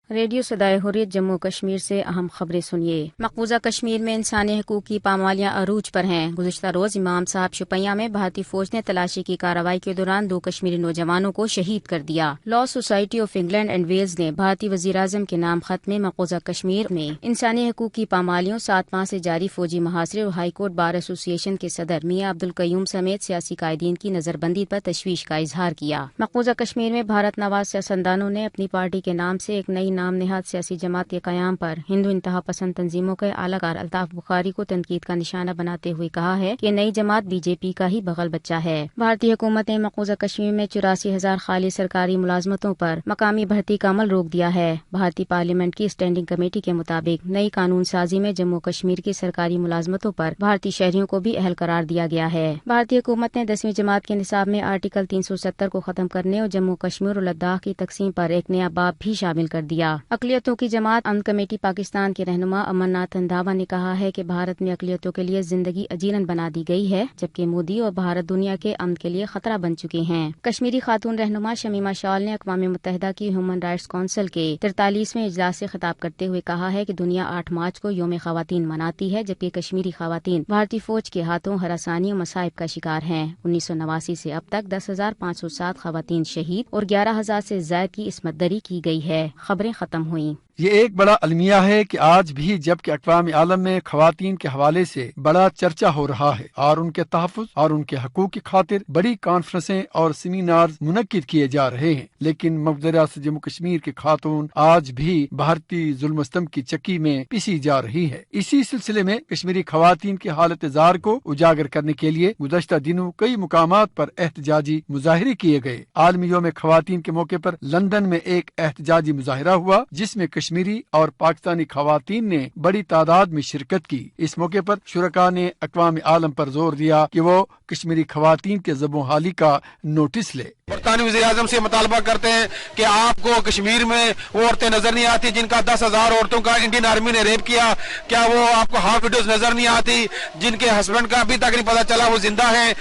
Radio صدائے حریت جموں کشمیر سے اہم خبریں سنیے۔ مقبوضہ کشمیر میں انسانی حقوق کی پامالیاں عروج پر ہیں۔ گزشتہ روز امام صاحب شوپیاں میں بھارتی فوج نے تلاشی کی کارروائی کے دوران 2 کشمیری نوجوانوں کو شہید کر دیا۔ Law society of England and Wales نے بھارتی وزیراعظم کے نام خط میں مقبوضہ کشمیر میں انسانی حقوق کی پامالیوں، 7 ماہ سے جاری فوجی محاصرے اور ہائی کورٹ بار ایسوسی ایشن کے صدر میاں عبدالقیوم سمیت سیاسی قائدین کی نظر بندی پر تشویش کا اظہار کیا۔ مقبوضہ کشمیر میں بھارت نواز سیاستدانوں نے اپنی پارٹی کے نام سے ایک نئی نام نہاد سیاسی جماعت کے قیام پر ہندو انتہا پسند تنظیموں کے اعلی کار الطاف بخاری کو تنقید کا نشانہ بناتے ہوئے کہا ہے کہ نئی جماعت بی جے پی کا ہی بغل بچہ ہے۔ بھارتی حکومت نے مقبوضہ کشمیر میں 84,000 خالی سرکاری ملازمتوں پر مقامی بھرتی کا عمل روک دیا ہے۔ بھارتی پارلیمنٹ کی اسٹینڈنگ کمیٹی کے مطابق نئی قانون سازی میں جموں کشمیر کی سرکاری ملازمتوں پر بھارتی شہریوں کو بھی اہل قرار دیا گیا ہے۔ بھارتی حکومت نے 10ویں جماعت کے نصاب میں آرٹیکل 370 کو ختم کرنے اور جموں کشمیر اور لداخ کی تقسیم پر ایک نیا باب بھی شامل کر دیا۔ اقلیتوں کی جماعت امن کمیٹی پاکستان کے رہنما امر ناتھ رندھاوا نے کہا ہے کہ بھارت میں اقلیتوں کے لیے زندگی اجیرن بنا دی گئی ہے، جبکہ مودی اور بھارت دنیا کے امن کے لیے خطرہ بن چکے ہیں۔ کشمیری خاتون رہنما شمیمہ شال نے اقوام متحدہ کی ہیومن رائٹس کونسل کے 43ویں اجلاس سے خطاب کرتے ہوئے کہا ہے کہ دنیا 8 مارچ کو یوم خواتین مناتی ہے، جبکہ کشمیری خواتین بھارتی فوج کے ہاتھوں ہراسانی اور مصائب کا شکار ہیں۔ 1989 سے اب تک 10,507 خواتین شہید اور 11,000 سے زائد کی عصمت دری کی گئی ہے۔ خبریں ختم ہوئیں۔ یہ ایک بڑا المیہ ہے کہ آج بھی جبکہ اقوام عالم میں خواتین کے حوالے سے بڑا چرچا ہو رہا ہے اور ان کے تحفظ اور ان کے حقوق کی خاطر بڑی کانفرنسیں اور سیمینارز منعقد کیے جا رہے ہیں، لیکن مقبوضہ ریاست جموں کشمیر کی خاتون آج بھی بھارتی ظلم و ستم کی چکی میں پیسی جا رہی ہے۔ اسی سلسلے میں کشمیری خواتین کی حالت زار کو اجاگر کرنے کے لیے گزشتہ دنوں کئی مقامات پر احتجاجی مظاہرے کیے گئے۔ عالمی یوم خواتین کے موقع پر لندن میں ایک احتجاجی مظاہرہ ہوا جس میں کشمیری اور پاکستانی خواتین نے بڑی تعداد میں شرکت کی۔ اس موقع پر شرکاء نے اقوام عالم پر زور دیا کہ وہ کشمیری خواتین کے زبوں حالی کا نوٹس لے۔ برطانوی وزیر اعظم سے مطالبہ کرتے ہیں کہ آپ کو کشمیر میں وہ عورتیں نظر نہیں آتی جن کا 10,000 عورتوں کا انڈین آرمی نے ریپ کیا؟ کیا وہ آپ کو ہاف ویڈیوز نظر نہیں آتی جن کے ہسبینڈ کا ابھی تک نہیں پتا چلا وہ زندہ ہیں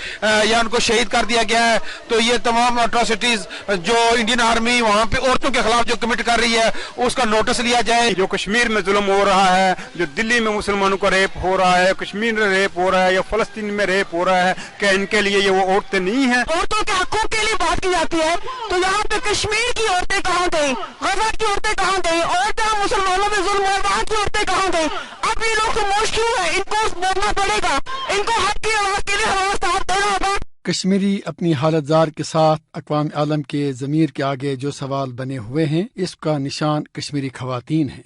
یا ان کو شہید کر دیا گیا ہے؟ تو یہ تمام اٹراسٹیز جو انڈین آرمی وہاں پہ عورتوں کے خلاف جو کمٹ کر رہی ہے اس کا نوٹس لیا جائے۔ جو کشمیر میں ظلم ہو رہا ہے، جو دلی میں مسلمانوں کا ریپ ہو رہا ہے، کشمیر میں ریپ ہو رہا ہے یا فلسطین میں ریپ ہو رہا ہے، کہ ان کے لیے یہ وہ عورتیں نہیں ہیں؟ عورتوں کے حقوق کے لیے بات کی جاتی ہے تو یہاں پہ کشمیر کی عورتیں کہاں گئی؟ غزہ کی عورتیں کہاں گئی؟ اور جہاں مسلمانوں میں ظلم ہے وہاں کی عورتیں کہاں گئی؟ اب یہ لوگ خاموش کیوں ہیں؟ ان کو بولنا پڑے گا، ان کو حق کی آواز کے لیے ہمارا ساتھ دینا ہوگا۔ کشمیری اپنی حالت زار کے ساتھ اقوام عالم کے ضمیر کے آگے جو سوال بنے ہوئے ہیں، اس کا نشان کشمیری خواتین ہیں۔